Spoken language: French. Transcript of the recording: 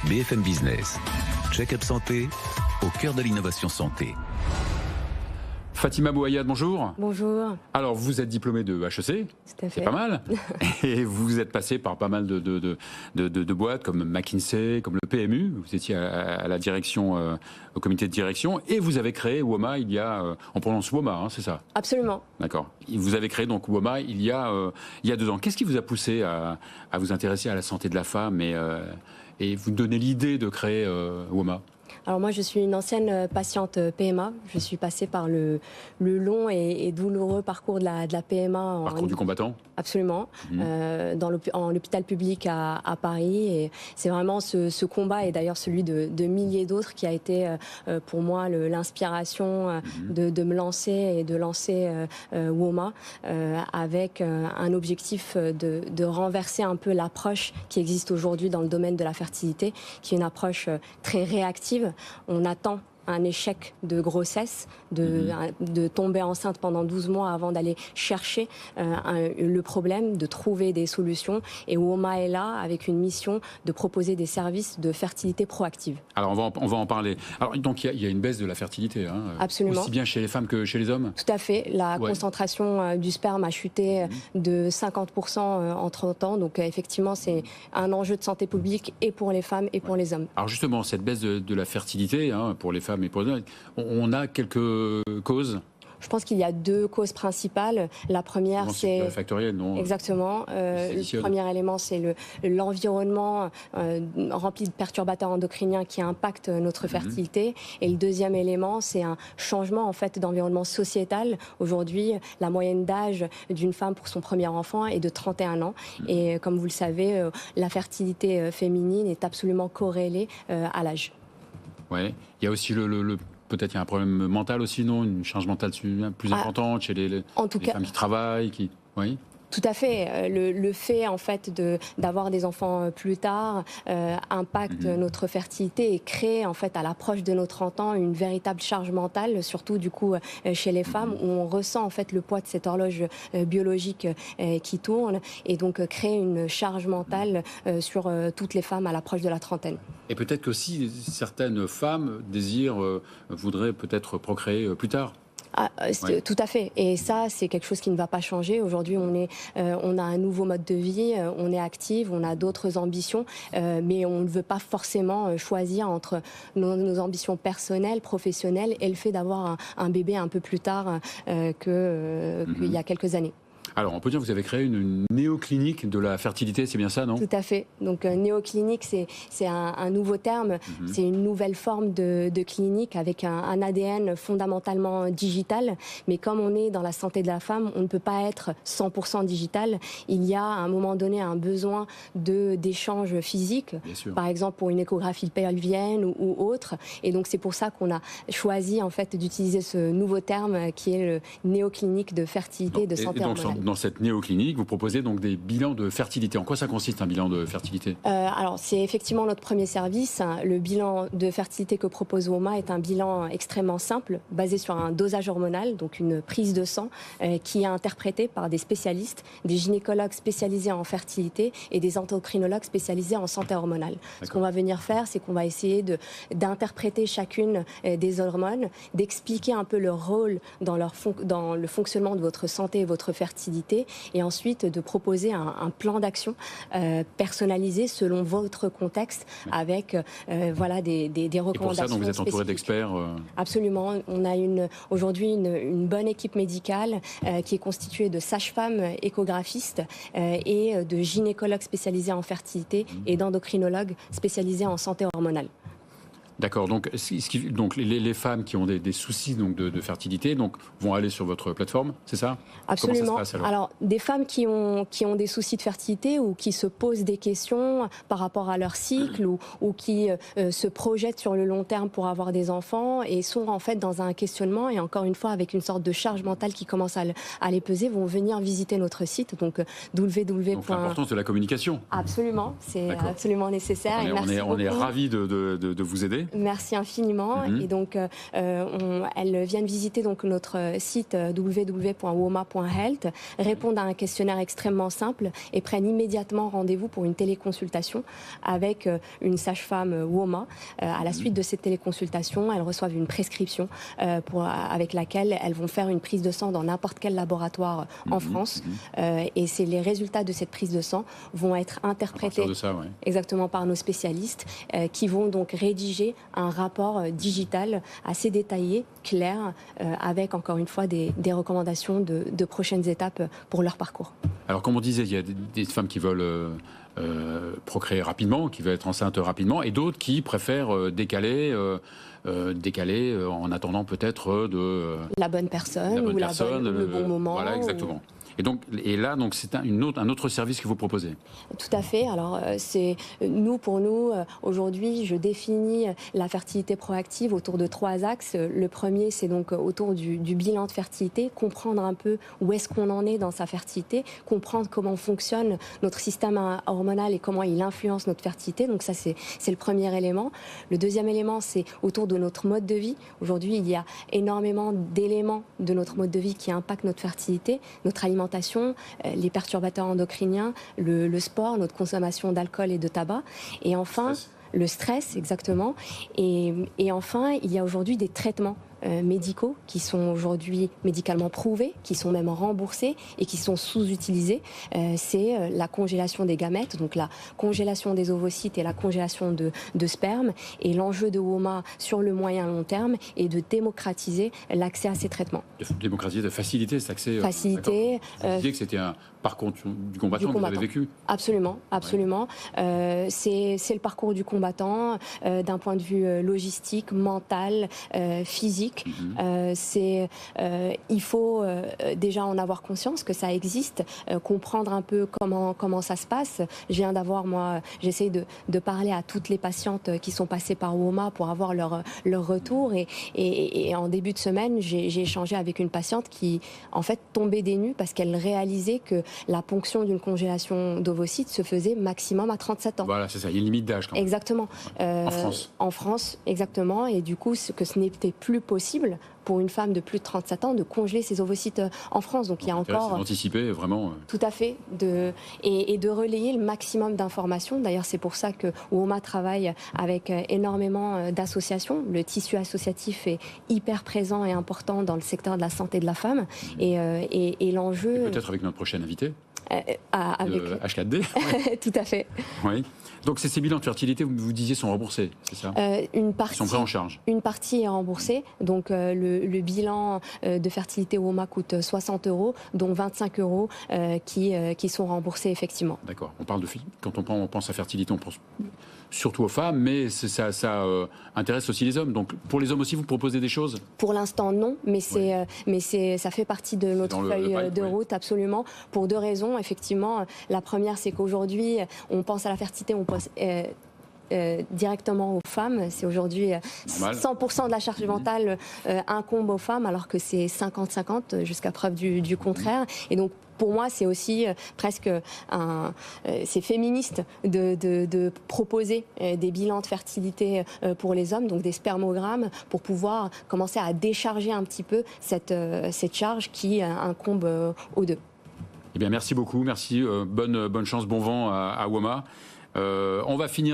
BFM Business. Check-up santé au cœur de l'innovation santé. Fatima Bouayad, bonjour. Bonjour. Alors, vous êtes diplômée de HEC, Tout à fait. C'est pas mal. Et vous êtes passé par pas mal de boîtes comme McKinsey, comme le PMU. Vous étiez à la direction, au comité de direction, et vous avez créé WOMA il y a, on prononce WOMA, hein, c'est ça? Absolument. D'accord. Vous avez créé donc WOMA il y a 2 ans. Qu'est-ce qui vous a poussé à vous intéresser à la santé de la femme et vous donner l'idée de créer WOMA? Alors moi, je suis une ancienne patiente PMA. Je suis passée par le long et douloureux parcours de la PMA. Parcours du combattant? Absolument. En l'hôpital public à Paris. Et c'est vraiment ce combat, et d'ailleurs celui de milliers d'autres, qui a été pour moi l'inspiration de me lancer et de lancer WOMA avec un objectif de renverser un peu l'approche qui existe aujourd'hui dans le domaine de la fertilité, qui est une approche très réactive. On attend un échec de grossesse, de tomber enceinte pendant 12 mois avant d'aller chercher le problème, de trouver des solutions. Et WOMA est là avec une mission de proposer des services de fertilité proactive. Alors on va en parler. Alors donc il y a une baisse de la fertilité, hein, absolument, aussi bien chez les femmes que chez les hommes? Tout à fait. La concentration du sperme a chuté de 50% en 30 ans. Donc effectivement, c'est un enjeu de santé publique et pour les femmes et pour les hommes. Alors justement, cette baisse de la fertilité, hein, pour les femmes et pour les hommes, on a quelques causes? Je pense qu'il y a 2 causes principales. La première, c'est factoriel, non? Exactement. Le premier élément, c'est l'environnement rempli de perturbateurs endocriniens qui impactent notre fertilité. Et le deuxième élément, c'est un changement en fait d'environnement sociétal. Aujourd'hui, la moyenne d'âge d'une femme pour son premier enfant est de 31 ans. Et comme vous le savez, la fertilité féminine est absolument corrélée à l'âge. Ouais. Il y a aussi peut-être il y a un problème mental aussi, non? Une charge mentale plus importante chez les femmes qui travaillent, Oui. Tout à fait. Le fait en fait d'avoir des enfants plus tard impacte notre fertilité et crée en fait à l'approche de nos 30 ans une véritable charge mentale, surtout du coup chez les femmes, où on ressent en fait le poids de cette horloge biologique qui tourne, et donc crée une charge mentale sur toutes les femmes à l'approche de la trentaine. Et peut-être qu'aussi certaines femmes voudraient peut-être procréer plus tard. Tout à fait. Et ça, c'est quelque chose qui ne va pas changer. Aujourd'hui, on a un nouveau mode de vie, on est active, on a d'autres ambitions, mais on ne veut pas forcément choisir entre nos ambitions personnelles, professionnelles, et le fait d'avoir un bébé un peu plus tard qu'il y a quelques années. Alors, on peut dire que vous avez créé une néoclinique de la fertilité, c'est bien ça, non? Tout à fait. Donc, néoclinique, c'est un nouveau terme. C'est une nouvelle forme de clinique avec un ADN fondamentalement digital. Mais comme on est dans la santé de la femme, on ne peut pas être 100% digital. Il y a à un moment donné un besoin d'échanges physiques, par exemple pour une échographie pelvienne ou autre. Et donc, c'est pour ça qu'on a choisi en fait d'utiliser ce nouveau terme qui est le néoclinique de fertilité et de santé hormonale. Dans cette néoclinique, vous proposez donc des bilans de fertilité. En quoi ça consiste, un bilan de fertilité? Alors, c'est effectivement notre premier service. Le bilan de fertilité que propose WOMA est un bilan extrêmement simple, basé sur un dosage hormonal, donc une prise de sang, qui est interprétée par des spécialistes, des gynécologues spécialisés en fertilité et des endocrinologues spécialisés en santé hormonale. Ce qu'on va venir faire, c'est qu'on va essayer d'interpréter chacune des hormones, d'expliquer un peu leur rôle dans le fonctionnement de votre santé et votre fertilité, et ensuite de proposer un plan d'action personnalisé selon votre contexte, avec des recommandations. Et pour ça, donc vous êtes entouré d'experts Absolument. On a aujourd'hui une bonne équipe médicale qui est constituée de sages-femmes échographistes et de gynécologues spécialisés en fertilité et d'endocrinologues spécialisés en santé hormonale. D'accord, donc les femmes qui ont des soucis de fertilité vont aller sur votre plateforme, c'est ça? Absolument. Comment ça se passe, alors, des femmes qui ont des soucis de fertilité ou qui se posent des questions par rapport à leur cycle ou qui se projettent sur le long terme pour avoir des enfants et sont en fait dans un questionnement, et encore une fois avec une sorte de charge mentale qui commence à les peser, vont venir visiter notre site, donc www. Donc l'importance de la communication. Absolument, c'est absolument nécessaire. On est ravis de vous aider. inviter. Merci infiniment. Et donc, elles viennent visiter donc notre site www.woma.health, répondent à un questionnaire extrêmement simple et prennent immédiatement rendez-vous pour une téléconsultation avec une sage-femme WOMA. À la suite de cette téléconsultation, elles reçoivent une prescription avec laquelle elles vont faire une prise de sang dans n'importe quel laboratoire en France. Et c'est les résultats de cette prise de sang vont être interprétés exactement par nos spécialistes qui vont donc rédiger un rapport digital assez détaillé, clair, avec encore une fois des recommandations de prochaines étapes pour leur parcours. Alors comme on disait, il y a des femmes qui veulent procréer rapidement, qui veulent être enceintes rapidement, et d'autres qui préfèrent décaler en attendant peut-être la bonne personne ou le bon moment. Voilà, exactement. Et là, c'est un autre service que vous proposez. Tout à fait. Alors, pour nous, aujourd'hui, je définis la fertilité proactive autour de 3 axes. Le premier, c'est donc autour du bilan de fertilité, comprendre un peu où est-ce qu'on en est dans sa fertilité, comprendre comment fonctionne notre système hormonal et comment il influence notre fertilité. Donc ça, c'est le premier élément. Le deuxième élément, c'est autour de notre mode de vie. Aujourd'hui, il y a énormément d'éléments de notre mode de vie qui impactent notre fertilité, notre alimentation, les perturbateurs endocriniens, le sport, notre consommation d'alcool et de tabac. Et enfin, le stress, exactement. Et enfin, il y a aujourd'hui des traitements médicaux qui sont aujourd'hui médicalement prouvés, qui sont même remboursés et qui sont sous-utilisés. C'est la congélation des gamètes, donc la congélation des ovocytes et la congélation de sperme. Et l'enjeu de WOMA sur le moyen long terme est de démocratiser l'accès à ces traitements. De démocratiser, de faciliter cet accès. Faciliter. Vous disiez que c'était un parcours du combattant que vous avez vécu. Absolument, absolument. Ouais. C'est le parcours du combattant d'un point de vue logistique, mental, physique. Il faut déjà en avoir conscience que ça existe, comprendre un peu comment ça se passe. J'essaie de parler à toutes les patientes qui sont passées par WOMA pour avoir leur retour. Et en début de semaine, j'ai échangé avec une patiente qui, en fait, tombait des nues parce qu'elle réalisait que la ponction d'une congélation d'ovocytes se faisait maximum à 37 ans. Voilà, c'est ça. Il y a une limite d'âge quand même. Exactement. En France. En France, exactement. Et du coup, ce n'était plus possible pour une femme de plus de 37 ans de congeler ses ovocytes en France. Donc il y a encore... Anticiper vraiment... Tout à fait. Et de relayer le maximum d'informations. D'ailleurs, c'est pour ça que WOMA travaille avec énormément d'associations. Le tissu associatif est hyper présent et important dans le secteur de la santé de la femme. Et l'enjeu... Peut-être avec notre prochaine invitée avec H4D. Tout à fait. Oui. Donc ces bilans de fertilité, vous disiez, sont remboursés, c'est ça? Ils sont pris en charge. Une partie est remboursée. Donc le bilan de fertilité WOMA coûte 60 €, dont 25 € qui sont remboursés effectivement. D'accord. On parle quand on pense à fertilité, on pense surtout aux femmes, mais ça intéresse aussi les hommes. Donc pour les hommes aussi, vous proposez des choses? Pour l'instant, non, mais ça fait partie de notre feuille de route, absolument, pour 2 raisons. Effectivement, la première, c'est qu'aujourd'hui, on pense à la fertilité, on pense directement aux femmes. C'est aujourd'hui 100% de la charge mentale incombe aux femmes, alors que c'est 50-50 jusqu'à preuve du contraire. Et donc, pour moi, c'est aussi presque c'est féministe de proposer des bilans de fertilité pour les hommes, donc des spermogrammes, pour pouvoir commencer à décharger un petit peu cette charge qui incombe aux deux. Eh bien, merci beaucoup, merci. Bonne chance, bon vent à WOMA. On va finir